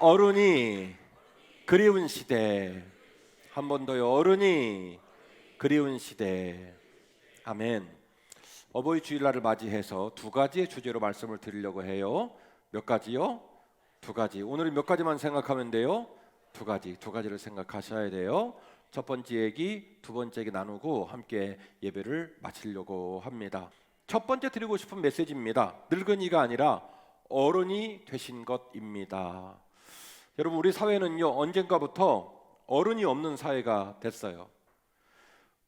어른이 그리운 시대. 한 번 더요. 어른이 그리운 시대. 아멘. 어버이 주일날을 맞이해서 두 가지의 주제로 말씀을 드리려고 해요. 몇 가지요? 두 가지. 오늘은 몇 가지만 생각하면 돼요? 두 가지를 생각하셔야 돼요. 첫 번째 얘기, 두 번째 얘기 나누고 함께 예배를 마치려고 합니다. 첫 번째 드리고 싶은 메시지입니다. 늙은이가 아니라 어른이 되신 것입니다. 여러분, 우리 사회는요, 언젠가부터 어른이 없는 사회가 됐어요.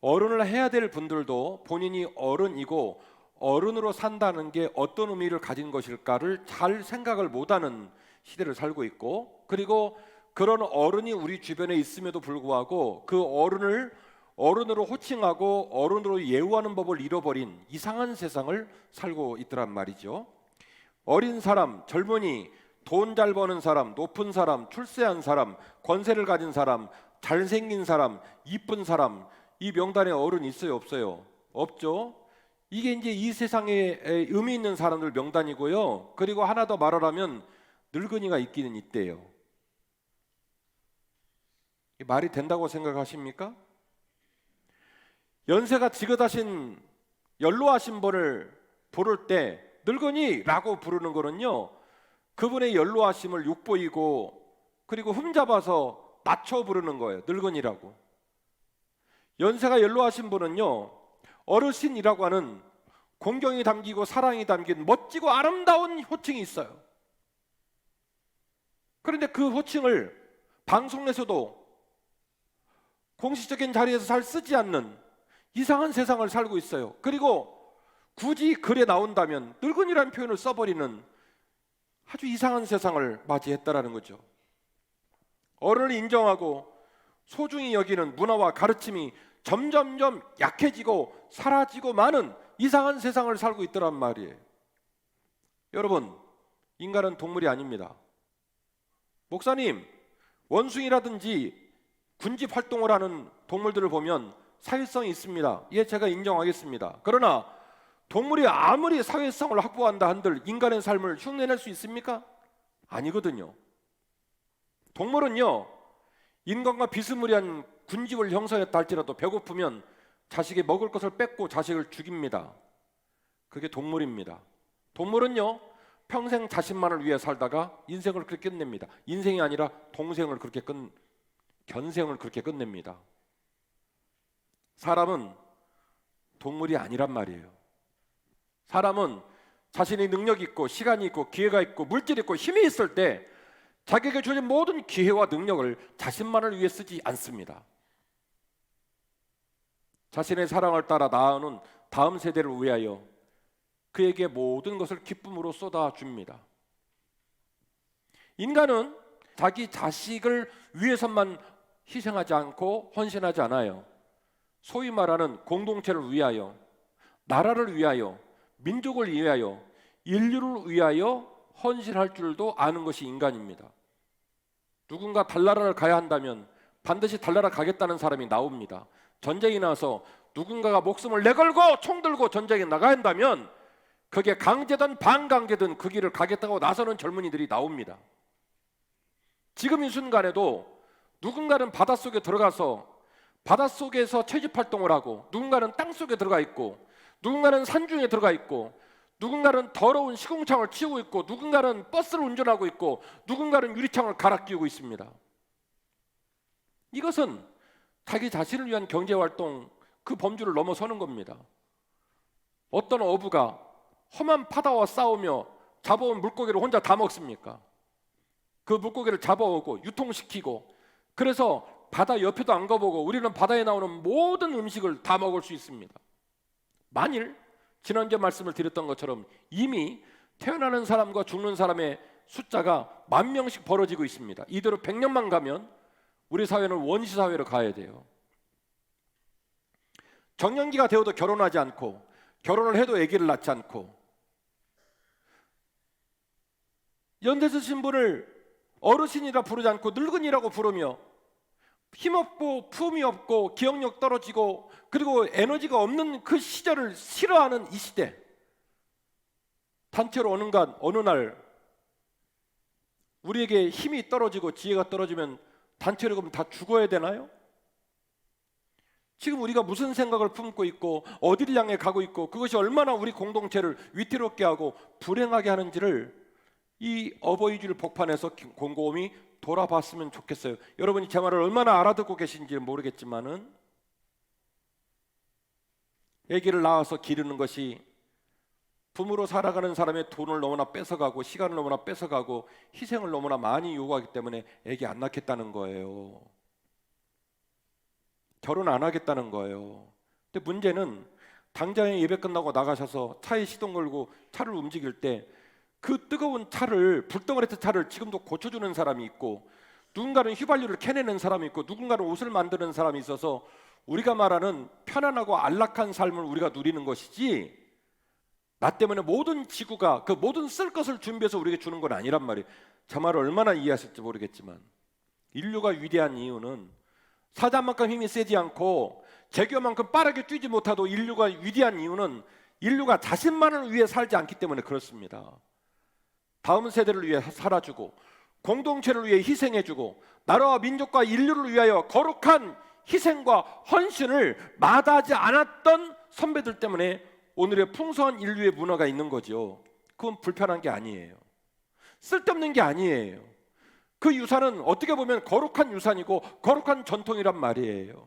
어른을 해야 될 분들도 본인이 어른이고 어른으로 산다는 게 어떤 의미를 가진 것일까를 잘 생각을 못하는 시대를 살고 있고, 그리고 그런 어른이 우리 주변에 있음에도 불구하고 그 어른을 어른으로 호칭하고 어른으로 예우하는 법을 잃어버린 이상한 세상을 살고 있더란 말이죠. 어린 사람, 젊은이, 돈 잘 버는 사람, 높은 사람, 출세한 사람, 권세를 가진 사람, 잘생긴 사람, 이쁜 사람, 이 명단에 어른 있어요, 없어요? 없죠. 이게 이제 이 세상에 의미 있는 사람들 명단이고요. 그리고 하나 더 말하라면 늙은이가 있기는 있대요. 말이 된다고 생각하십니까? 연세가 지긋하신 연로하신 분을 부를 때 늙은이라고 부르는 거는요, 그분의 연로하심을 욕보이고 그리고 흠잡아서 낮춰 부르는 거예요. 늙은이라고. 연세가 연로하신 분은요, 어르신이라고 하는 공경이 담기고 사랑이 담긴 멋지고 아름다운 호칭이 있어요. 그런데 그 호칭을 방송에서도 공식적인 자리에서 잘 쓰지 않는 이상한 세상을 살고 있어요. 그리고 굳이 글에 나온다면 늙은이라는 표현을 써버리는 아주 이상한 세상을 맞이했다라는 거죠. 어른을 인정하고 소중히 여기는 문화와 가르침이 점점점 약해지고 사라지고 마는 이상한 세상을 살고 있더란 말이에요. 여러분, 인간은 동물이 아닙니다. 목사님, 원숭이라든지 군집 활동을 하는 동물들을 보면 사회성이 있습니다. 예, 제가 인정하겠습니다. 그러나 동물이 아무리 사회성을 확보한다 한들 인간의 삶을 흉내낼 수 있습니까? 아니거든요. 동물은요, 인간과 비스무리한 군집을 형성했다 할지라도 배고프면 자식이 먹을 것을 뺏고 자식을 죽입니다. 그게 동물입니다. 동물은요, 평생 자신만을 위해 살다가 인생을 그렇게 끝냅니다. 인생이 아니라 견생을 그렇게 끝냅니다. 사람은 동물이 아니란 말이에요. 사람은 자신이 능력이 있고 시간이 있고 기회가 있고 물질이 있고 힘이 있을 때 자기에게 주어진 모든 기회와 능력을 자신만을 위해 쓰지 않습니다. 자신의 사랑을 따라 나아오는 다음 세대를 위하여 그에게 모든 것을 기쁨으로 쏟아줍니다. 인간은 자기 자식을 위해서만 희생하지 않고 헌신하지 않아요. 소위 말하는 공동체를 위하여, 나라를 위하여, 민족을 위하여, 인류를 위하여 헌신할 줄도 아는 것이 인간입니다. 누군가 달나라를 가야 한다면 반드시 달나라 가겠다는 사람이 나옵니다. 전쟁이 나서 누군가가 목숨을 내걸고 총 들고 전쟁에 나가야 한다면 그게 강제든 반강제든 그 길을 가겠다고 나서는 젊은이들이 나옵니다. 지금 이 순간에도 누군가는 바닷속에 들어가서 바닷속에서 채집활동을 하고, 누군가는 땅속에 들어가 있고, 누군가는 산중에 들어가 있고, 누군가는 더러운 시궁창을 치우고 있고, 누군가는 버스를 운전하고 있고, 누군가는 유리창을 갈아 끼우고 있습니다. 이것은 자기 자신을 위한 경제활동, 그 범주를 넘어서는 겁니다. 어떤 어부가 험한 바다와 싸우며 잡아온 물고기를 혼자 다 먹습니까? 그 물고기를 잡아오고 유통시키고, 그래서 바다 옆에도 안 가보고 우리는 바다에 나오는 모든 음식을 다 먹을 수 있습니다. 만일 지난주에 말씀을 드렸던 것처럼 이미 태어나는 사람과 죽는 사람의 숫자가 10,000명씩 벌어지고 있습니다. 이대로 100년만 가면 우리 사회는 원시사회로 가야 돼요. 정년기가 되어도 결혼하지 않고, 결혼을 해도 아기를 낳지 않고, 연세 드신 분을 어르신이라 부르지 않고 늙은이라고 부르며 힘없고 품이 없고 기억력 떨어지고 그리고 에너지가 없는 그 시절을 싫어하는 이 시대, 단체로 어느 날 우리에게 힘이 떨어지고 지혜가 떨어지면 단체로 그럼 다 죽어야 되나요? 지금 우리가 무슨 생각을 품고 있고 어디를 향해 가고 있고 그것이 얼마나 우리 공동체를 위태롭게 하고 불행하게 하는지를 이 어버이 주일 복판에서 곰곰이 돌아봤으면 좋겠어요. 여러분이 제 말을 얼마나 알아듣고 계신지 모르겠지만은 아기를 낳아서 기르는 것이 부모로 살아가는 사람의 돈을 너무나 뺏어가고 시간을 너무나 뺏어가고 희생을 너무나 많이 요구하기 때문에 아기 안 낳겠다는 거예요. 결혼 안 하겠다는 거예요. 근데 문제는 당장에 예배 끝나고 나가셔서 차에 시동 걸고 차를 움직일 때 그 뜨거운 차를, 불덩어리 차를 지금도 고쳐주는 사람이 있고, 누군가는 휘발유를 캐내는 사람이 있고, 누군가는 옷을 만드는 사람이 있어서 우리가 말하는 편안하고 안락한 삶을 우리가 누리는 것이지, 나 때문에 모든 지구가 그 모든 쓸 것을 준비해서 우리에게 주는 건 아니란 말이에요. 제 말을 얼마나 이해하실지 모르겠지만 인류가 위대한 이유는 사자만큼 힘이 세지 않고 제교만큼 빠르게 뛰지 못하도 인류가 위대한 이유는 인류가 자신만을 위해 살지 않기 때문에 그렇습니다. 다음 세대를 위해 살아주고 공동체를 위해 희생해주고 나라와 민족과 인류를 위하여 거룩한 희생과 헌신을 마다하지 않았던 선배들 때문에 오늘의 풍성한 인류의 문화가 있는 거죠. 그건 불편한 게 아니에요. 쓸데없는 게 아니에요. 그 유산은 어떻게 보면 거룩한 유산이고 거룩한 전통이란 말이에요.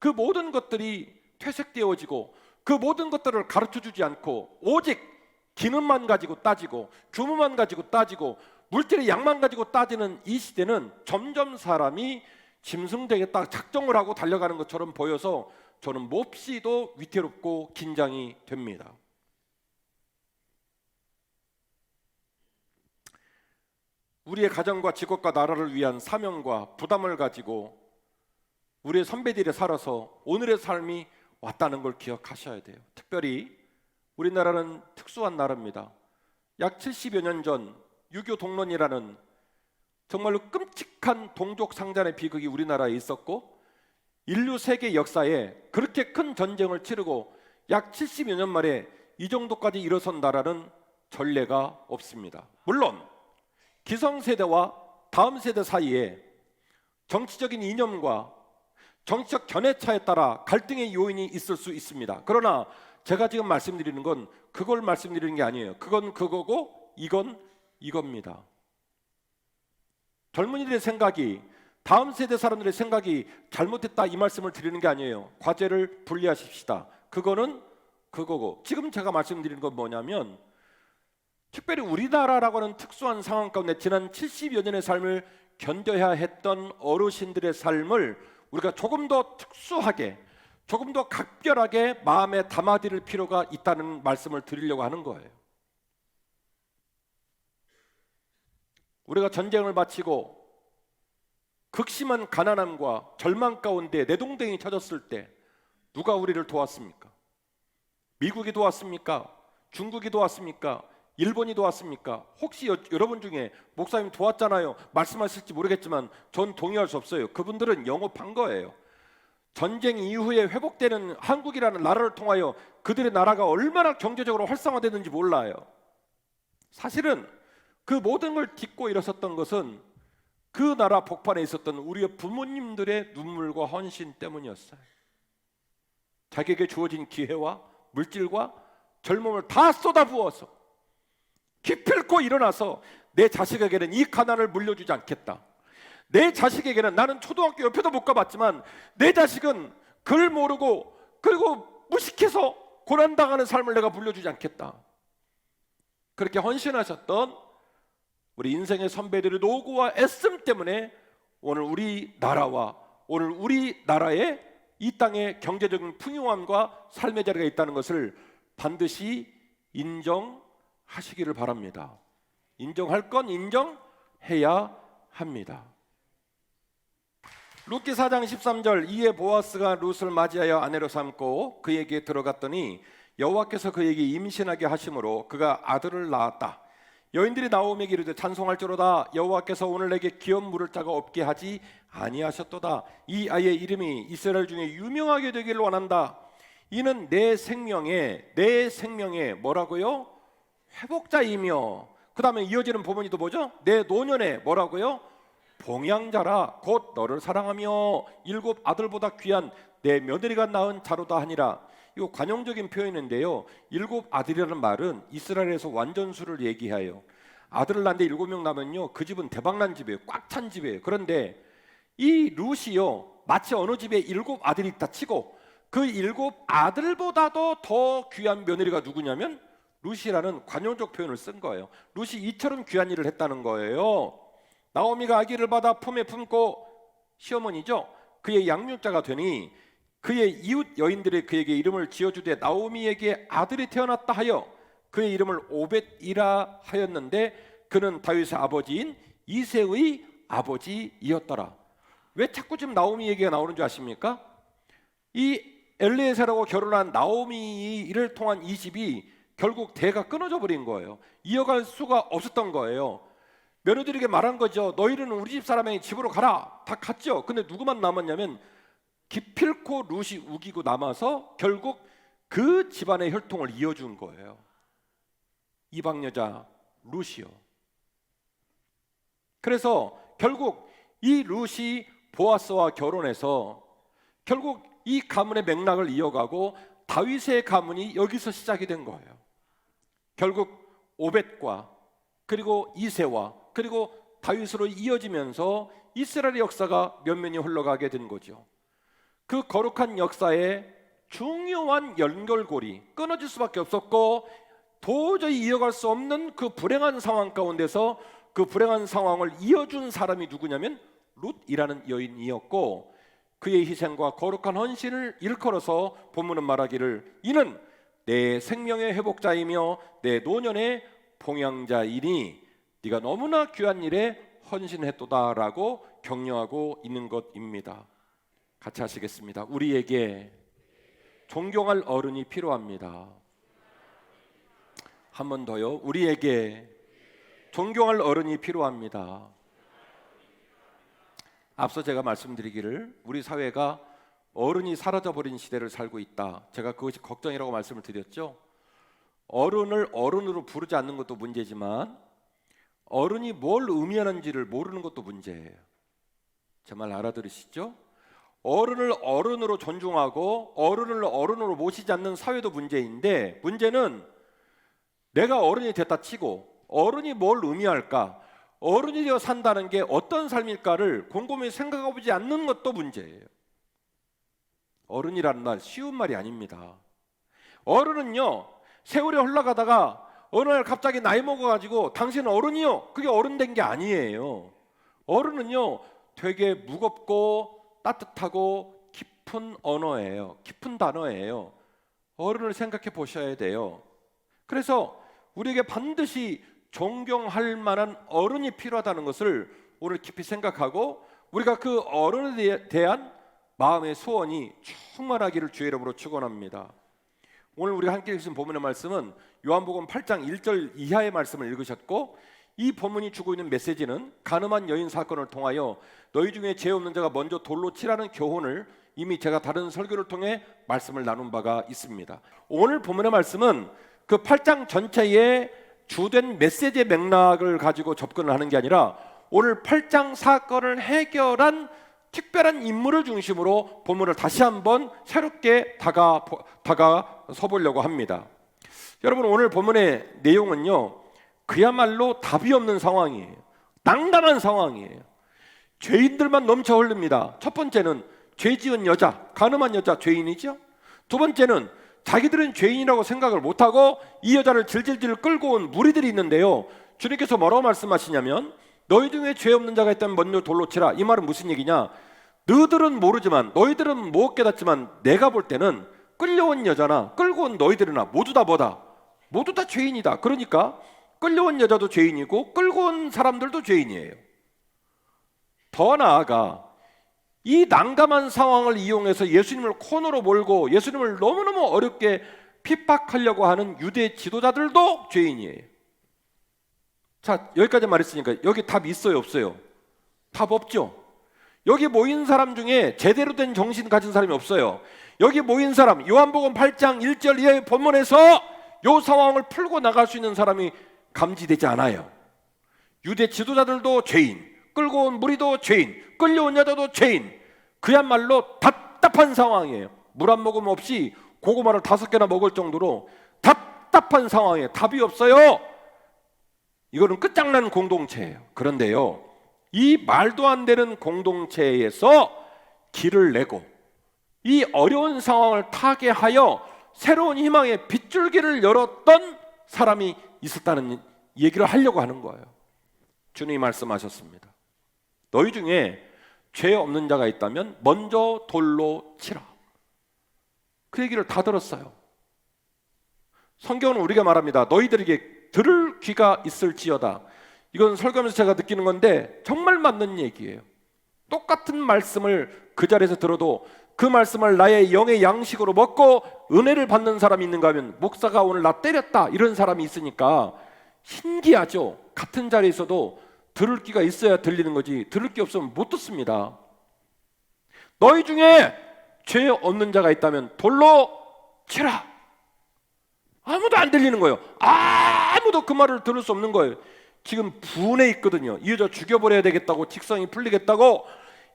그 모든 것들이 퇴색되어지고 그 모든 것들을 가르쳐주지 않고 오직 기능만 가지고 따지고 규모만 가지고 따지고 물질의 양만 가지고 따지는 이 시대는 점점 사람이 짐승되겠다 작정을 하고 달려가는 것처럼 보여서 저는 몹시도 위태롭고 긴장이 됩니다. 우리의 가정과 직업과 나라를 위한 사명과 부담을 가지고 우리의 선배들이 살아서 오늘의 삶이 왔다는 걸 기억하셔야 돼요. 특별히 우리나라는 특수한 나라입니다. 약 70여 년 전 유교 동론이라는 정말로 끔찍한 동족 상잔의 비극이 우리나라에 있었고 인류 세계 역사에 그렇게 큰 전쟁을 치르고 약 70여 년 만에 이 정도까지 일어선 나라는 전례가 없습니다. 물론 기성세대와 다음 세대 사이에 정치적인 이념과 정치적 견해차에 따라 갈등의 요인이 있을 수 있습니다. 그러나 제가 지금 말씀드리는 건 그걸 말씀드리는 게 아니에요. 그건 그거고 이건 이겁니다. 젊은이들의 생각이 다음 세대 사람들의 생각이 잘못됐다 이 말씀을 드리는 게 아니에요. 과제를 분리하십시다. 그거는 그거고 지금 제가 말씀드리는 건 뭐냐면 특별히 우리나라라고 하는 특수한 상황 가운데 지난 70여 년의 삶을 견뎌야 했던 어르신들의 삶을 우리가 조금 더 특수하게 조금 더 각별하게 마음에 담아드릴 필요가 있다는 말씀을 드리려고 하는 거예요. 우리가 전쟁을 마치고 극심한 가난함과 절망 가운데 내동댕이 쳐졌을 때 누가 우리를 도왔습니까? 미국이 도왔습니까? 중국이 도왔습니까? 일본이 도왔습니까? 혹시 여러분 중에 목사님 도왔잖아요 말씀하실지 모르겠지만 전 동의할 수 없어요. 그분들은 영업한 거예요. 전쟁 이후에 회복되는 한국이라는 나라를 통하여 그들의 나라가 얼마나 경제적으로 활성화되는지 몰라요. 사실은 그 모든 걸 딛고 일어섰던 것은 그 나라 복판에 있었던 우리의 부모님들의 눈물과 헌신 때문이었어요. 자기에게 주어진 기회와 물질과 젊음을 다 쏟아부어서 기필코 일어나서 내 자식에게는 이 가난을 물려주지 않겠다. 내 자식에게는 나는 초등학교 옆에도 못 가봤지만 내 자식은 글 모르고 그리고 무식해서 고난당하는 삶을 내가 물려주지 않겠다. 그렇게 헌신하셨던 우리 인생의 선배들의 노고와 애씀 때문에 오늘 우리나라에 이 땅에 경제적인 풍요함과 삶의 자리가 있다는 것을 반드시 인정하시기를 바랍니다. 인정할 건 인정해야 합니다. 룻기 4장 13절 이에 보아스가 룻을 맞이하여 아내로 삼고 그에게 들어갔더니 여호와께서 그에게 임신하게 하심으로 그가 아들을 낳았다. 여인들이 나오미에게 이르되 찬송할지로다 여호와께서 오늘 내게 기업 물을 자가 없게 하지 아니하셨도다. 이 아이의 이름이 이스라엘 중에 유명하게 되기를 원한다. 이는 내 생명의 뭐라고요? 회복자이며 그 다음에 이어지는 부분이 또 뭐죠? 내 노년에 뭐라고요? 봉양자라 곧 너를 사랑하며 7 아들보다 귀한 내 며느리가 낳은 자로다 하니라. 이거 관용적인 표현인데요, 7 아들이라는 말은 이스라엘에서 완전수를 얘기해요. 아들을 낳는데 7명 나면요, 그 집은 대박난 집이에요. 꽉 찬 집이에요. 그런데 이 룻이요, 마치 어느 집에 7 아들이 있다 치고 그 7 아들보다도 더 귀한 며느리가 누구냐면 룻이라는 관용적 표현을 쓴 거예요. 룻이 이처럼 귀한 일을 했다는 거예요. 나오미가 아기를 받아 품에 품고, 시어머니죠, 그의 양육자가 되니 그의 이웃 여인들이 그에게 이름을 지어주되 나오미에게 아들이 태어났다 하여 그의 이름을 오벳이라 하였는데 그는 다윗의 아버지인 이새의 아버지이었더라. 왜 자꾸 지금 나오미 얘기가 나오는 줄 아십니까? 이 엘리에셀하고 결혼한 나오미를 통한 이 집이 결국 대가 끊어져 버린 거예요. 이어갈 수가 없었던 거예요. 며느리에게 말한 거죠. 너희는 우리 집 사람의 집으로 가라. 다 갔죠. 근데 누구만 남았냐면 기필코 룻이 우기고 남아서 결국 그 집안의 혈통을 이어준 거예요. 이방 여자 룻이요. 그래서 결국 이 룻이 보아스와 결혼해서 결국 이 가문의 맥락을 이어가고 다윗의 가문이 여기서 시작이 된 거예요. 결국 오벳과 그리고 이새와 그리고 다윗으로 이어지면서 이스라엘의 역사가 면면이 흘러가게 된 거죠. 그 거룩한 역사의 중요한 연결고리, 끊어질 수밖에 없었고 도저히 이어갈 수 없는 그 불행한 상황 가운데서 그 불행한 상황을 이어준 사람이 누구냐면 룻이라는 여인이었고, 그의 희생과 거룩한 헌신을 일컬어서 본문은 말하기를 이는 내 생명의 회복자이며 내 노년의 봉양자이니 네가 너무나 귀한 일에 헌신했도다라고 격려하고 있는 것입니다. 같이 하시겠습니다. 우리에게 존경할 어른이 필요합니다. 한 번 더요. 우리에게 존경할 어른이 필요합니다. 앞서 제가 말씀드리기를 우리 사회가 어른이 사라져버린 시대를 살고 있다. 제가 그것이 걱정이라고 말씀을 드렸죠. 어른을 어른으로 부르지 않는 것도 문제지만 어른이 뭘 의미하는지를 모르는 것도 문제예요. 제 말 알아들으시죠? 어른을 어른으로 존중하고 어른을 어른으로 모시지 않는 사회도 문제인데, 문제는 내가 어른이 됐다 치고 어른이 뭘 의미할까, 어른이 되어 산다는 게 어떤 삶일까를 곰곰이 생각해보지 않는 것도 문제예요. 어른이라는 말 쉬운 말이 아닙니다. 어른은요, 세월이 흘러가다가 어느 날 갑자기 나이 먹어가지고 당신은 어른이요, 그게 어른 된 게 아니에요. 어른은요 되게 무겁고 따뜻하고 깊은 언어예요. 깊은 단어예요. 어른을 생각해 보셔야 돼요. 그래서 우리에게 반드시 존경할 만한 어른이 필요하다는 것을 오늘 깊이 생각하고 우리가 그 어른에 대한 마음의 소원이 충만하기를 주의 이름으로 축원합니다. 오늘 우리가 함께 읽으신 본문의 말씀은 요한복음 8장 1절 이하의 말씀을 읽으셨고, 이 본문이 주고 있는 메시지는 가늠한 여인 사건을 통하여 너희 중에 죄 없는 자가 먼저 돌로 치라는 교훈을 이미 제가 다른 설교를 통해 말씀을 나눈 바가 있습니다. 오늘 본문의 말씀은 그 8장 전체의 주된 메시지의 맥락을 가지고 접근을 하는 게 아니라 오늘 8장 사건을 해결한 특별한 인물을 중심으로 본문을 다시 한번 새롭게 다가서 보려고 합니다. 여러분, 오늘 본문의 내용은요, 그야말로 답이 없는 상황이에요. 난감한 상황이에요. 죄인들만 넘쳐 흐릅니다. 첫 번째는 죄 지은 여자, 가늠한 여자 죄인이죠. 두 번째는 자기들은 죄인이라고 생각을 못하고 이 여자를 질질질 끌고 온 무리들이 있는데요, 주님께서 뭐라고 말씀하시냐면 너희 중에 죄 없는 자가 있다면 먼저 돌로 치라. 이 말은 무슨 얘기냐, 너희들은 모르지만, 너희들은 못 깨닫지만 내가 볼 때는 끌려온 여자나 끌고 온 너희들이나 모두 다 뭐다? 모두 다 죄인이다. 그러니까 끌려온 여자도 죄인이고 끌고 온 사람들도 죄인이에요. 더 나아가 이 난감한 상황을 이용해서 예수님을 코너로 몰고 예수님을 너무너무 어렵게 핍박하려고 하는 유대 지도자들도 죄인이에요. 자, 여기까지 말했으니까 여기 답 있어요, 없어요? 답 없죠. 여기 모인 사람 중에 제대로 된 정신 가진 사람이 없어요. 여기 모인 사람, 요한복음 8장 1절 이하의 본문에서 이 상황을 풀고 나갈 수 있는 사람이 감지되지 않아요. 유대 지도자들도 죄인, 끌고 온 무리도 죄인, 끌려온 여자도 죄인. 그야말로 답답한 상황이에요. 물 한 모금 없이 고구마를 5개나 먹을 정도로 답답한 상황에 답이 없어요. 이거는 끝장난 공동체예요. 그런데요, 이 말도 안 되는 공동체에서 길을 내고 이 어려운 상황을 타개하여 새로운 희망의 빗줄기를 열었던 사람이 있었다는 얘기를 하려고 하는 거예요. 주님이 말씀하셨습니다. 너희 중에 죄 없는 자가 있다면 먼저 돌로 치라. 그 얘기를 다 들었어요. 성경은 우리가 말합니다. 너희들에게 들을 귀가 있을지어다. 이건 설교하면서 제가 느끼는 건데 정말 맞는 얘기예요. 똑같은 말씀을 그 자리에서 들어도 그 말씀을 나의 영의 양식으로 먹고 은혜를 받는 사람이 있는가 하면, 목사가 오늘 나 때렸다 이런 사람이 있으니까 신기하죠. 같은 자리에서도 들을 귀가 있어야 들리는 거지 들을 귀 없으면 못 듣습니다. 너희 중에 죄 없는 자가 있다면 돌로 치라. 아무도 안 들리는 거예요. 아무도 그 말을 들을 수 없는 거예요. 지금 분에 있거든요. 이 여자 죽여버려야 되겠다고, 직성이 풀리겠다고,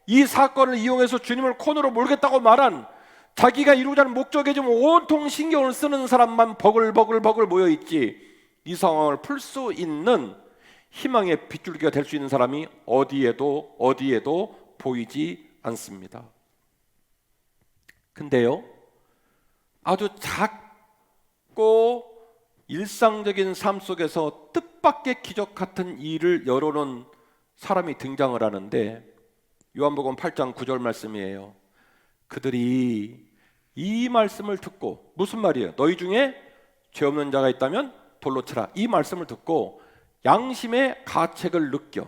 이 사건을 이용해서 주님을 코너로 몰겠다고 말한, 자기가 이루고자 하는 목적에 좀 온통 신경을 쓰는 사람만 버글버글 모여있지, 이 상황을 풀 수 있는 희망의 빗줄기가 될 수 있는 사람이 어디에도 보이지 않습니다. 근데요, 아주 작고 일상적인 삶 속에서 뜻밖의 기적 같은 일을 열어놓은 사람이 등장을 하는데, 요한복음 8장 9절 말씀이에요. 그들이 이 말씀을 듣고, 무슨 말이에요? 너희 중에 죄 없는 자가 있다면 돌로 치라. 이 말씀을 듣고 양심의 가책을 느껴.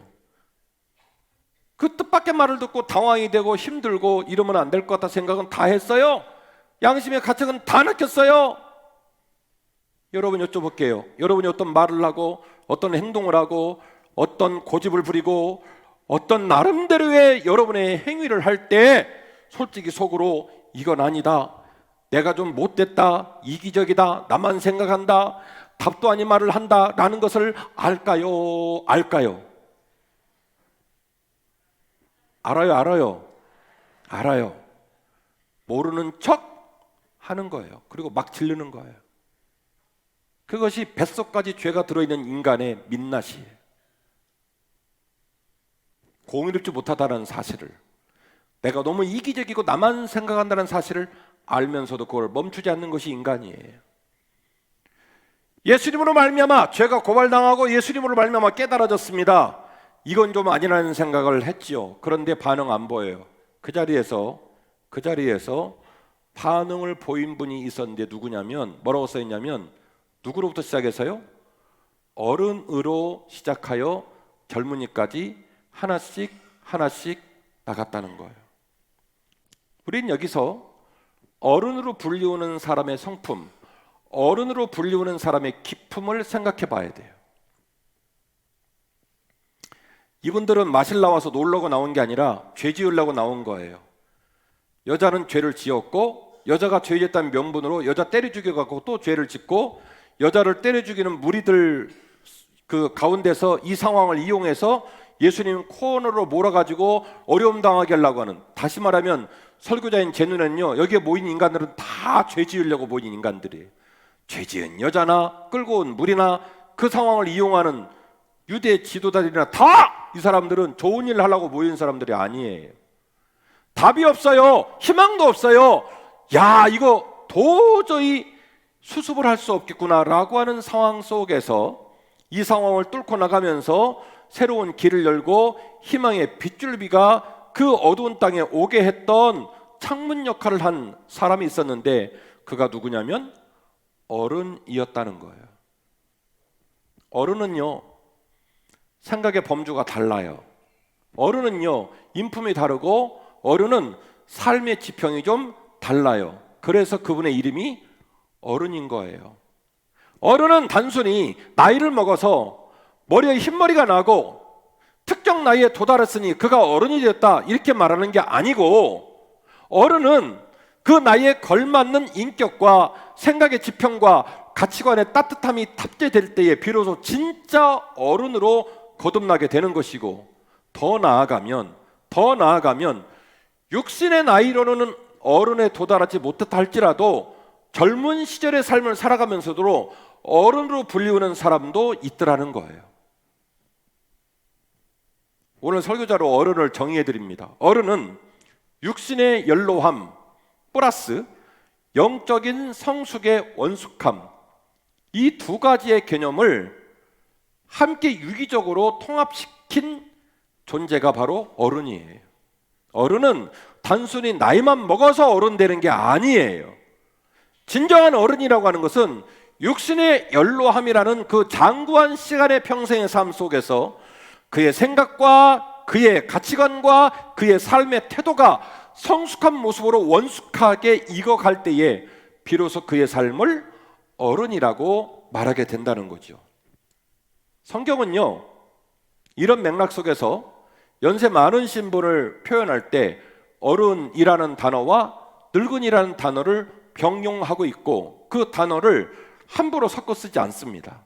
그 뜻밖의 말을 듣고 당황이 되고 힘들고 이러면 안 될 것 같다 생각은 다 했어요. 양심의 가책은 다 느꼈어요. 여러분 여쭤볼게요. 여러분이 어떤 말을 하고 어떤 행동을 하고 어떤 고집을 부리고 어떤 나름대로의 여러분의 행위를 할 때 솔직히 속으로 이건 아니다, 내가 좀 못됐다, 이기적이다, 나만 생각한다, 답도 아닌 말을 한다 라는 것을 알까요? 알아요. 모르는 척 하는 거예요. 그리고 막 지르는 거예요. 그것이 뱃속까지 죄가 들어있는 인간의 민낯이에요. 공의롭지 못하다는 사실을, 내가 너무 이기적이고 나만 생각한다는 사실을 알면서도 그걸 멈추지 않는 것이 인간이에요. 예수님으로 말미암아 죄가 고발당하고 예수님으로 말미암아 깨달아졌습니다. 이건 좀 아니라는 생각을 했지요. 그런데 반응 안 보여요. 그 자리에서 반응을 보인 분이 있었는데 누구냐면, 뭐라고 써있냐면, 누구로부터 시작해서요? 어른으로 시작하여 젊은이까지 하나씩 나갔다는 거예요. 우린 여기서 어른으로 불리우는 사람의 성품, 어른으로 불리우는 사람의 기품을 생각해 봐야 돼요. 이분들은 마실 나와서 놀려고 나온 게 아니라 죄 지으려고 나온 거예요. 여자는 죄를 지었고, 여자가 죄 지었다는 명분으로 여자 때려 죽여갖고 또 죄를 짓고, 여자를 때려 죽이는 무리들 그 가운데서 이 상황을 이용해서 예수님 코너로 몰아가지고 어려움 당하게 하려고 하는, 다시 말하면 설교자인 제 눈에는요, 여기에 모인 인간들은 다 죄 지으려고 모인 인간들이에요. 죄 지은 여자나 끌고 온 무리나 그 상황을 이용하는 유대 지도자들이나 다 이 사람들은 좋은 일을 하려고 모인 사람들이 아니에요. 답이 없어요. 희망도 없어요. 야, 이거 도저히 수습을 할 수 없겠구나 라고 하는 상황 속에서 이 상황을 뚫고 나가면서 새로운 길을 열고 희망의 빗줄비가 그 어두운 땅에 오게 했던 창문 역할을 한 사람이 있었는데, 그가 누구냐면 어른이었다는 거예요. 어른은요, 생각의 범주가 달라요. 어른은요, 인품이 다르고 어른은 삶의 지평이 좀 달라요. 그래서 그분의 이름이 어른인 거예요. 어른은 단순히 나이를 먹어서 머리에 흰머리가 나고 특정 나이에 도달했으니 그가 어른이 됐다 이렇게 말하는 게 아니고, 어른은 그 나이에 걸맞는 인격과 생각의 지평과 가치관의 따뜻함이 탑재될 때에 비로소 진짜 어른으로 거듭나게 되는 것이고, 더 나아가면 육신의 나이로는 어른에 도달하지 못했다 할지라도 젊은 시절의 삶을 살아가면서도 어른으로 불리우는 사람도 있더라는 거예요. 오늘 설교자로 어른을 정의해 드립니다. 어른은 육신의 연로함 플러스 영적인 성숙의 원숙함, 이 두 가지의 개념을 함께 유기적으로 통합시킨 존재가 바로 어른이에요. 어른은 단순히 나이만 먹어서 어른 되는 게 아니에요. 진정한 어른이라고 하는 것은 육신의 연로함이라는 그 장구한 시간의 평생의 삶 속에서 그의 생각과 그의 가치관과 그의 삶의 태도가 성숙한 모습으로 원숙하게 익어갈 때에 비로소 그의 삶을 어른이라고 말하게 된다는 거죠. 성경은요, 이런 맥락 속에서 연세 많으신 분을 표현할 때 어른이라는 단어와 늙은이라는 단어를 병용하고 있고, 그 단어를 함부로 섞어 쓰지 않습니다.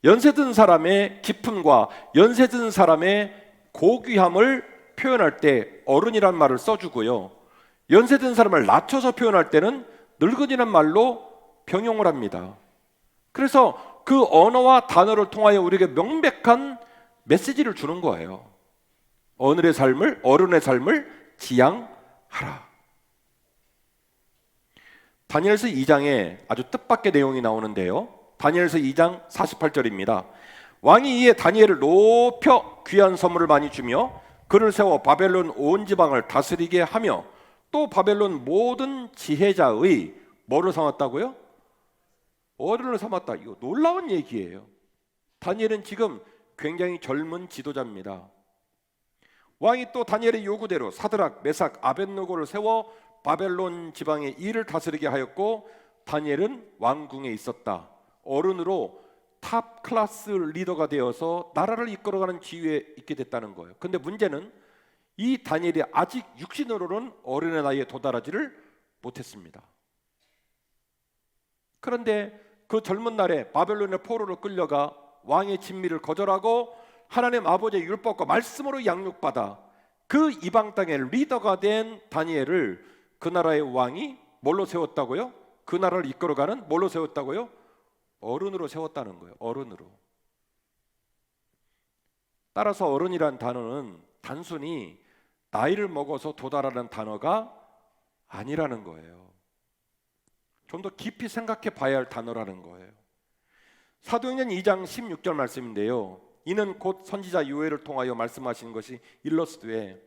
연세 든 사람의 기쁨과 연세 든 사람의 고귀함을 표현할 때 어른이라는 말을 써주고요, 연세 든 사람을 낮춰서 표현할 때는 늙은이라는 말로 병용을 합니다. 그래서 그 언어와 단어를 통하여 우리에게 명백한 메시지를 주는 거예요. 어른의 삶을 지향하라. 다니엘서 2장에 아주 뜻밖의 내용이 나오는데요, 다니엘서 2장 48절입니다. 왕이 이에 다니엘을 높여 귀한 선물을 많이 주며 그를 세워 바벨론 온 지방을 다스리게 하며 또 바벨론 모든 지혜자의 뭐를 삼았다고요? 어른을 삼았다. 이거 놀라운 얘기예요. 다니엘은 지금 굉장히 젊은 지도자입니다. 왕이 또 다니엘의 요구대로 사드락, 메삭, 아벳느고를 세워 바벨론 지방의 일을 다스리게 하였고, 다니엘은 왕궁에 있었다. 어른으로 탑 클래스 리더가 되어서 나라를 이끌어가는 지위에 있게 됐다는 거예요. 근데 문제는 이 다니엘이 아직 육신으로는 어른의 나이에 도달하지를 못했습니다. 그런데 그 젊은 날에 바벨론의 포로로 끌려가 왕의 진미를 거절하고 하나님 아버지의 율법과 말씀으로 양육받아 그 이방 땅의 리더가 된 다니엘을 그 나라의 왕이 뭘로 세웠다고요? 그 나라를 이끌어가는 뭘로 세웠다고요? 어른으로 세웠다는 거예요. 어른으로. 따라서 어른이란 단어는 단순히 나이를 먹어서 도달하는 단어가 아니라는 거예요. 좀 더 깊이 생각해 봐야 할 단어라는 거예요. 사도행전 2장 16절 말씀인데요, 이는 곧 선지자 요엘을 통하여 말씀하신 것이 일러스되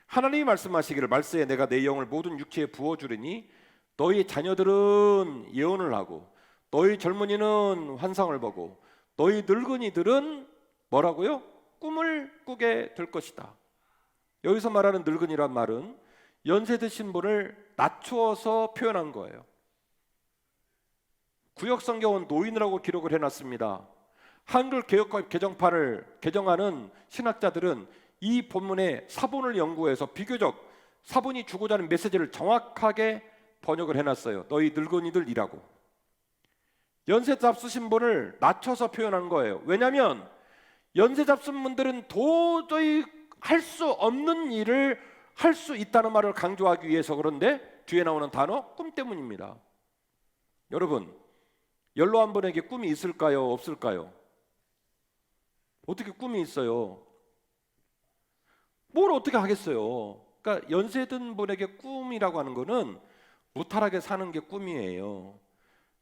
하나님이 말씀하시기를 말세에 내가 내 영을 모든 육체에 부어주리니 너희 자녀들은 예언을 하고 너희 젊은이는 환상을 보고 너희 늙은이들은 뭐라고요? 꿈을 꾸게 될 것이다. 여기서 말하는 늙은이란 말은 연세 드신 분을 낮추어서 표현한 거예요. 구역성경은 노인이라고 기록을 해놨습니다. 한글 개역과 개정판을 개정하는 신학자들은 이 본문의 사본을 연구해서 비교적 사본이 주고자 하는 메시지를 정확하게 번역을 해놨어요. 너희 늙은이들이라고. 연세 잡수신 분을 낮춰서 표현한 거예요. 왜냐하면 연세 잡수신 분들은 도저히 할 수 없는 일을 할 수 있다는 말을 강조하기 위해서. 그런데 뒤에 나오는 단어 꿈 때문입니다. 여러분, 연로한 분에게 꿈이 있을까요? 없을까요? 어떻게 꿈이 있어요? 뭘 어떻게 하겠어요? 그러니까 연세 든 분에게 꿈이라고 하는 거는 무탈하게 사는 게 꿈이에요.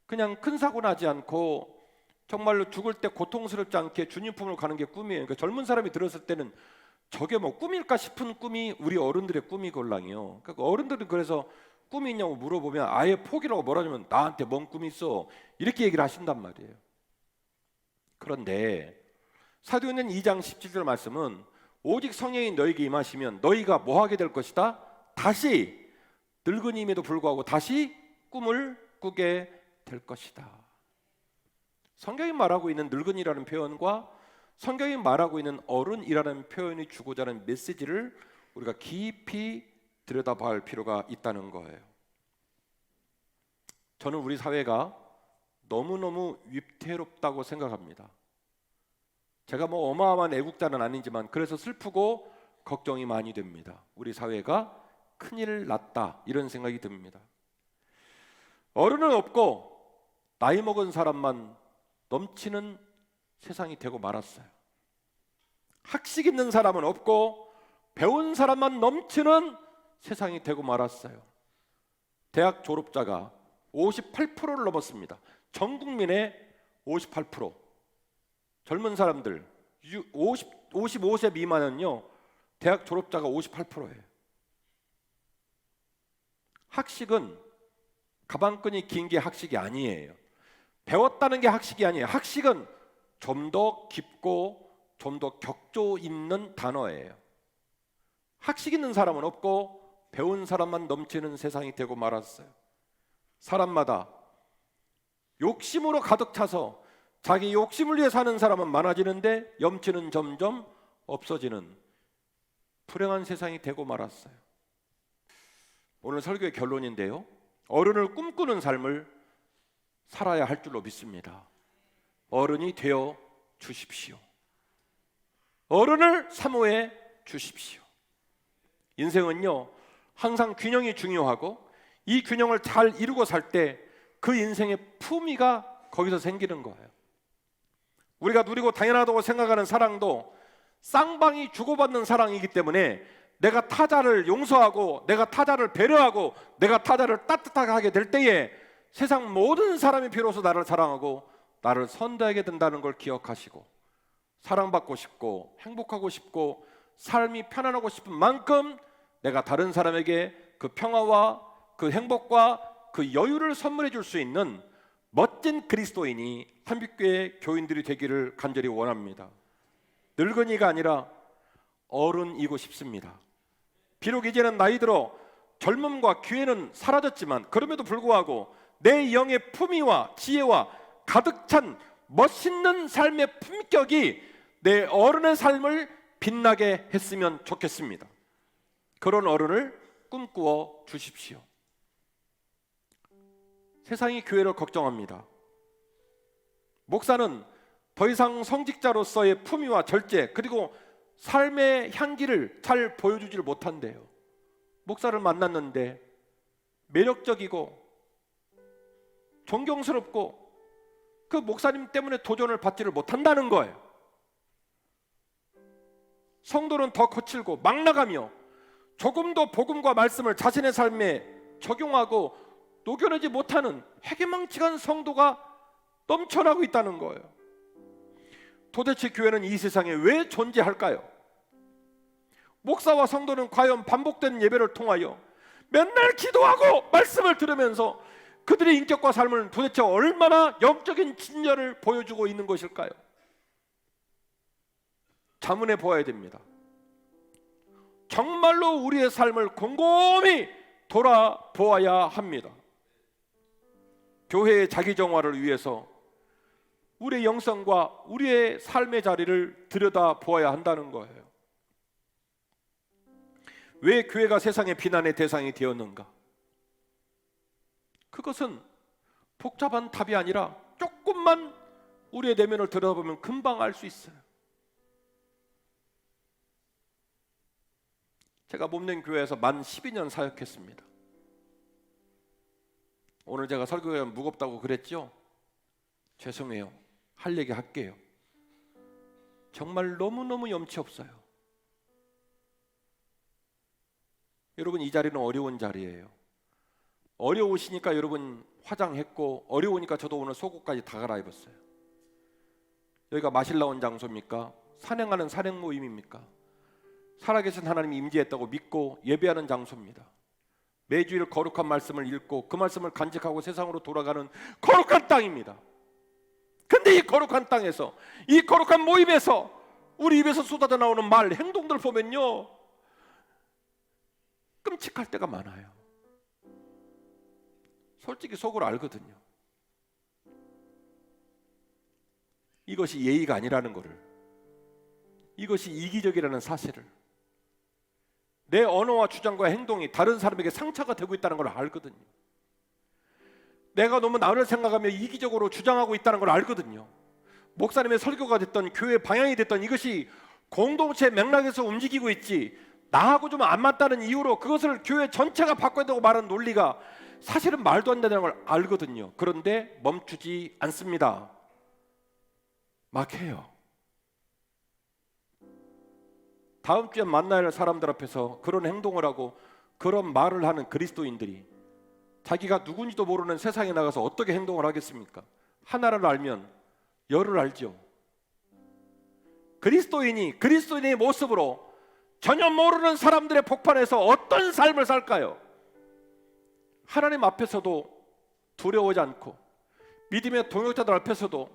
그냥 큰 사고 나지 않고 정말로 죽을 때 고통스럽지 않게 주님 품으로 가는 게 꿈이에요. 그러니까 젊은 사람이 들었을 때는 저게 뭐 꿈일까 싶은 꿈이 우리 어른들의 꿈이걸랑이요. 그러니까 어른들은 그래서 꿈이 있냐고 물어보면 아예 포기라고 뭐라냐면 나한테 뭔 꿈이 있어 이렇게 얘기를 하신단 말이에요. 그런데 사도행전 2장 17절 말씀은 오직 성령이 너에게 임하시면 너희가 뭐 하게 될 것이다? 다시 늙은이임에도 불구하고 다시 꿈을 꾸게 될 것이다. 성경이 말하고 있는 늙은이라는 표현과 성경이 말하고 있는 어른이라는 표현이 주고자 하는 메시지를 우리가 깊이 들여다봐야 할 필요가 있다는 거예요. 저는 우리 사회가 너무너무 위태롭다고 생각합니다. 제가 뭐 어마어마한 애국자는 아니지만 그래서 슬프고 걱정이 많이 됩니다. 우리 사회가 큰일 났다 이런 생각이 듭니다. 어른은 없고 나이 먹은 사람만 넘치는 세상이 되고 말았어요. 학식 있는 사람은 없고 배운 사람만 넘치는 세상이 되고 말았어요. 대학 졸업자가 58%를 넘었습니다. 전 국민의 58%. 젊은 사람들 55세 미만은요 대학 졸업자가 58%예요. 학식은 가방끈이 긴 게 학식이 아니에요. 배웠다는 게 학식이 아니에요. 학식은 좀 더 깊고 좀 더 격조 있는 단어예요. 학식 있는 사람은 없고 배운 사람만 넘치는 세상이 되고 말았어요. 사람마다 욕심으로 가득 차서 자기 욕심을 위해 사는 사람은 많아지는데 염치는 점점 없어지는 불행한 세상이 되고 말았어요. 오늘 설교의 결론인데요, 어른을 꿈꾸는 삶을 살아야 할 줄로 믿습니다. 어른이 되어 주십시오. 어른을 사모해 주십시오. 인생은요 항상 균형이 중요하고 이 균형을 잘 이루고 살 때 그 인생의 품위가 거기서 생기는 거예요. 우리가 누리고 당연하다고 생각하는 사랑도 쌍방이 주고받는 사랑이기 때문에 내가 타자를 용서하고 내가 타자를 배려하고 내가 타자를 따뜻하게 하게 될 때에 세상 모든 사람이 비로소 나를 사랑하고 나를 선대하게 된다는 걸 기억하시고 사랑받고 싶고 행복하고 싶고 삶이 편안하고 싶은 만큼 내가 다른 사람에게 그 평화와 그 행복과 그 여유를 선물해 줄 수 있는 멋진 그리스도인이 한빛교회 교인들이 되기를 간절히 원합니다. 늙은이가 아니라 어른이고 싶습니다. 비록 이제는 나이 들어 젊음과 기회는 사라졌지만 그럼에도 불구하고 내 영의 품위와 지혜와 가득 찬 멋있는 삶의 품격이 내 어른의 삶을 빛나게 했으면 좋겠습니다. 그런 어른을 꿈꾸어 주십시오. 세상이 교회를 걱정합니다. 목사는 더 이상 성직자로서의 품위와 절제 그리고 삶의 향기를 잘 보여주질 못한대요. 목사를 만났는데 매력적이고 존경스럽고 그 목사님 때문에 도전을 받지를 못한다는 거예요. 성도는 더 거칠고 막 나가며 조금도 복음과 말씀을 자신의 삶에 적용하고 녹여내지 못하는 해괴망측한 성도가 넘쳐나고 있다는 거예요. 도대체 교회는 이 세상에 왜 존재할까요? 목사와 성도는 과연 반복된 예배를 통하여 맨날 기도하고 말씀을 들으면서 그들의 인격과 삶을 도대체 얼마나 영적인 진전을 보여주고 있는 것일까요? 자문해 보아야 됩니다. 정말로 우리의 삶을 곰곰이 돌아보아야 합니다. 교회의 자기정화를 위해서 우리의 영성과 우리의 삶의 자리를 들여다보아야 한다는 거예요. 왜 교회가 세상의 비난의 대상이 되었는가? 그것은 복잡한 답이 아니라 조금만 우리의 내면을 들여다보면 금방 알 수 있어요. 제가 몸된 교회에서 만 12년 사역했습니다. 오늘 제가 설교가 무겁다고 그랬죠? 죄송해요. 할 얘기 할게요. 정말 너무너무 염치 없어요. 여러분, 이 자리는 어려운 자리예요. 어려우시니까 여러분 화장했고, 어려우니까 저도 오늘 속옷까지 다 갈아입었어요. 여기가 마실 나온 장소입니까? 산행하는 산행 모임입니까? 살아계신 하나님이 임재했다고 믿고 예배하는 장소입니다. 매주일 거룩한 말씀을 읽고 그 말씀을 간직하고 세상으로 돌아가는 거룩한 땅입니다. 근데 이 거룩한 땅에서, 이 거룩한 모임에서 우리 입에서 쏟아져 나오는 말, 행동들 보면요, 끔찍할 때가 많아요. 솔직히 속으로 알거든요. 이것이 예의가 아니라는 것을, 이것이 이기적이라는 사실을, 내 언어와 주장과 행동이 다른 사람에게 상처가 되고 있다는 걸 알거든요. 내가 너무 나를 생각하며 이기적으로 주장하고 있다는 걸 알거든요. 목사님의 설교가 됐던 교회 방향이 됐던 이것이 공동체 맥락에서 움직이고 있지, 나하고 좀 안 맞다는 이유로 그것을 교회 전체가 바꿔야 되고 말하는 논리가 사실은 말도 안 되는 걸 알거든요. 그런데 멈추지 않습니다. 막 해요. 다음 주에 만나야 할 사람들 앞에서 그런 행동을 하고 그런 말을 하는 그리스도인들이 자기가 누군지도 모르는 세상에 나가서 어떻게 행동을 하겠습니까? 하나를 알면 열을 알죠. 그리스도인의 모습으로 전혀 모르는 사람들의 복판에서 어떤 삶을 살까요? 하나님 앞에서도 두려워하지 않고 믿음의 동역자들 앞에서도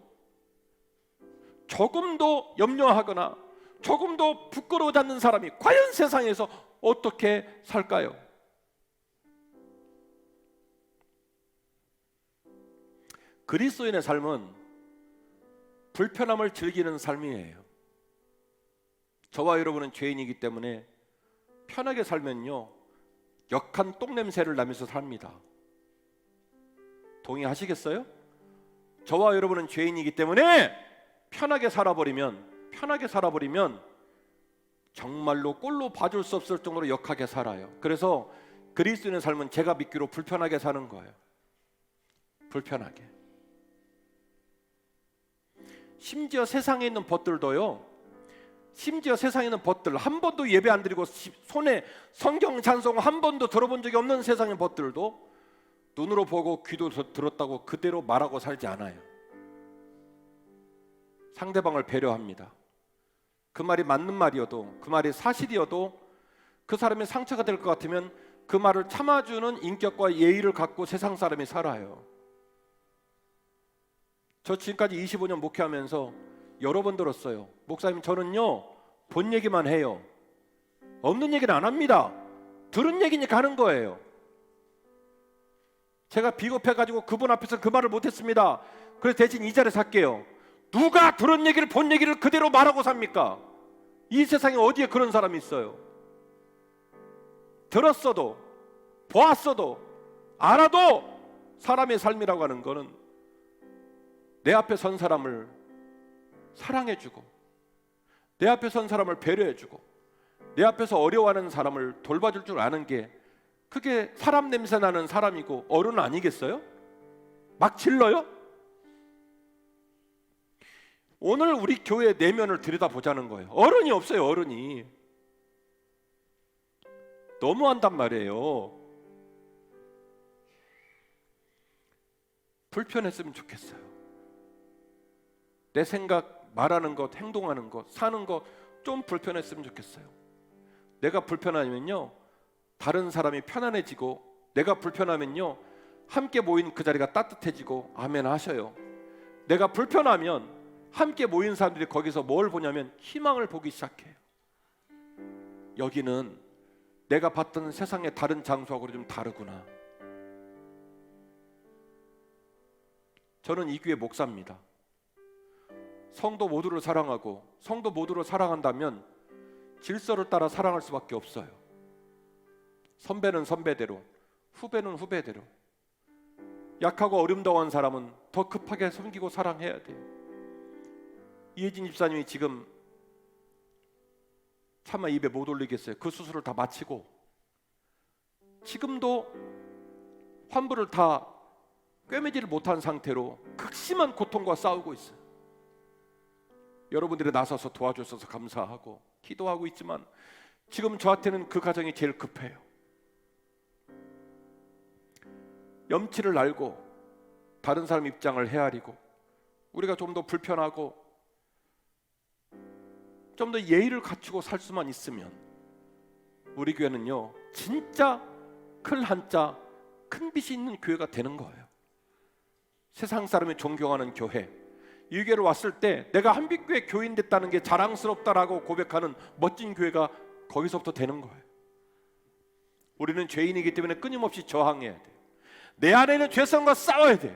조금도 염려하거나 조금도 부끄러워하지 않는 사람이 과연 세상에서 어떻게 살까요? 그리스도인의 삶은 불편함을 즐기는 삶이에요. 저와 여러분은 죄인이기 때문에 편하게 살면요, 역한 똥냄새를 나면서 삽니다. 동의하시겠어요? 저와 여러분은 죄인이기 때문에 편하게 살아버리면 정말로 꼴로 봐줄 수 없을 정도로 역하게 살아요. 그래서 그리스도인의 삶은 제가 믿기로 불편하게 사는 거예요. 불편하게. 심지어 세상에 있는 벗들도요, 한 번도 예배 안 드리고 손에 성경 찬송 한 번도 들어본 적이 없는 세상의 벗들도 눈으로 보고 귀도 들었다고 그대로 말하고 살지 않아요. 상대방을 배려합니다. 그 말이 맞는 말이어도, 그 말이 사실이어도 그 사람이 상처가 될 것 같으면 그 말을 참아주는 인격과 예의를 갖고 세상 사람이 살아요. 저 지금까지 25년 목회하면서 여러 번 들었어요. 목사님, 저는요 본 얘기만 해요. 없는 얘기는 안 합니다. 들은 얘기니까 하는 거예요. 제가 비겁해가지고 그분 앞에서 그 말을 못했습니다. 그래서 대신 이 자리에서 할게요. 누가 들은 얘기를 본 얘기를 그대로 말하고 삽니까? 이 세상에 어디에 그런 사람이 있어요? 들었어도 보았어도 알아도 사람의 삶이라고 하는 거는 내 앞에 선 사람을 사랑해주고, 내 앞에 선 사람을 배려해주고, 내 앞에서 어려워하는 사람을 돌봐줄 줄 아는 게, 그게 사람 냄새 나는 사람이고 어른 아니겠어요? 막 질러요? 오늘 우리 교회 내면을 들여다보자는 거예요. 어른이 없어요. 어른이 너무한단 말이에요. 불편했으면 좋겠어요. 내 생각, 말하는 것, 행동하는 것, 사는 것 좀 불편했으면 좋겠어요. 내가 불편하면요 다른 사람이 편안해지고, 내가 불편하면요 함께 모인 그 자리가 따뜻해지고 아멘 하셔요. 내가 불편하면 함께 모인 사람들이 거기서 뭘 보냐면 희망을 보기 시작해요. 여기는 내가 봤던 세상의 다른 장소하고 좀 다르구나. 저는 이 교회 목사입니다. 성도 모두를 사랑하고, 성도 모두를 사랑한다면 질서를 따라 사랑할 수밖에 없어요. 선배는 선배대로, 후배는 후배대로. 약하고 어림도한 사람은 더 급하게 섬기고 사랑해야 돼요. 이혜진 집사님이 지금 차마 입에 못 올리겠어요. 그 수술을 다 마치고 지금도 환부를 다 꿰매지를 못한 상태로 극심한 고통과 싸우고 있어요. 여러분들이 나서서 도와주셔서 감사하고 기도하고 있지만 지금 저한테는 그 과정이 제일 급해요. 염치를 알고 다른 사람 입장을 헤아리고 우리가 좀 더 불편하고 좀 더 예의를 갖추고 살 수만 있으면 우리 교회는요 진짜 큰 한자 큰 빛이 있는 교회가 되는 거예요. 세상 사람이 존경하는 교회, 이 교회를 왔을 때 내가 한빛교회 교인 됐다는 게 자랑스럽다라고 고백하는 멋진 교회가 거기서부터 되는 거예요. 우리는 죄인이기 때문에 끊임없이 저항해야 돼요. 내 안에 있는 죄성과 싸워야 돼요.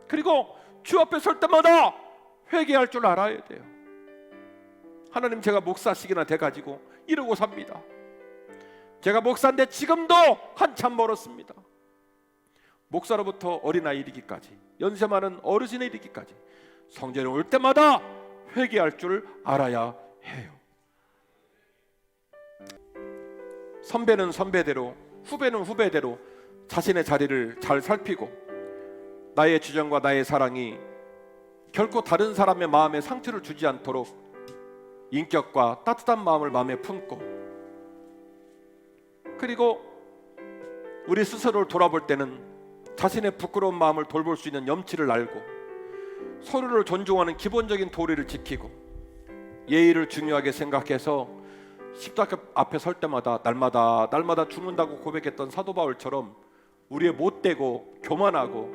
그리고 주 앞에 설 때마다 회개할 줄 알아야 돼요. 하나님, 제가 목사식이나 돼가지고 이러고 삽니다. 제가 목사인데 지금도 한참 멀었습니다. 목사로부터 어린아이 이르기까지, 연세 많은 어르신에 이르기까지 성전에 올 때마다 회개할 줄 알아야 해요. 선배는 선배대로, 후배는 후배대로 자신의 자리를 잘 살피고, 나의 주정과 나의 사랑이 결코 다른 사람의 마음에 상처를 주지 않도록 인격과 따뜻한 마음을 마음에 품고, 그리고 우리 스스로를 돌아볼 때는 자신의 부끄러운 마음을 돌볼 수 있는 염치를 알고, 서로를 존중하는 기본적인 도리를 지키고, 예의를 중요하게 생각해서 십자가 앞에 설 때마다 날마다 죽는다고 고백했던 사도 바울처럼 우리의 못되고 교만하고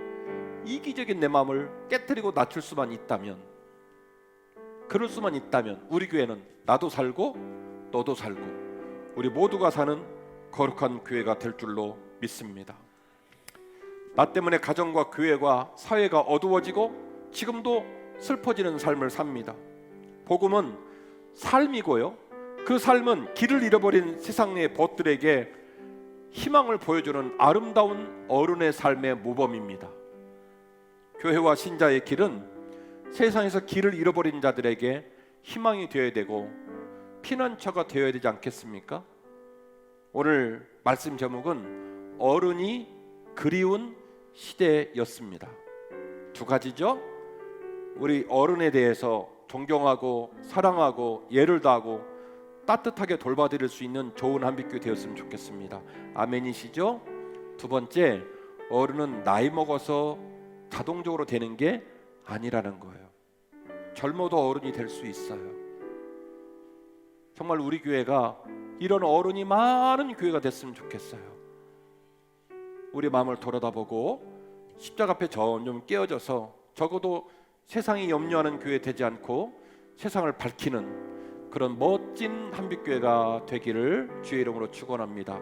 이기적인 내 마음을 깨트리고 낮출 수만 있다면, 그럴 수만 있다면 우리 교회는 나도 살고 너도 살고 우리 모두가 사는 거룩한 교회가 될 줄로 믿습니다. 나 때문에 가정과 교회가 사회가 어두워지고 지금도 슬퍼지는 삶을 삽니다. 복음은 삶이고요, 그 삶은 길을 잃어버린 세상의 벗들에게 희망을 보여주는 아름다운 어른의 삶의 모범입니다. 교회와 신자의 길은 세상에서 길을 잃어버린 자들에게 희망이 되어야 되고 피난처가 되어야 되지 않겠습니까? 오늘 말씀 제목은 어른이 그리운 시대였습니다. 두 가지죠. 우리 어른에 대해서 존경하고 사랑하고 예를 다하고 따뜻하게 돌봐드릴 수 있는 좋은 한빛교회 되었으면 좋겠습니다. 아멘이시죠? 두 번째, 어른은 나이 먹어서 자동적으로 되는 게 아니라는 거예요. 젊어도 어른이 될 수 있어요. 정말 우리 교회가 이런 어른이 많은 교회가 됐으면 좋겠어요. 우리 마음을 돌아다보고 십자가 앞에 점점 깨어져서 적어도 세상이 염려하는 교회 되지 않고 세상을 밝히는 그런 멋진 한빛교회가 되기를 주의 이름으로 축원합니다.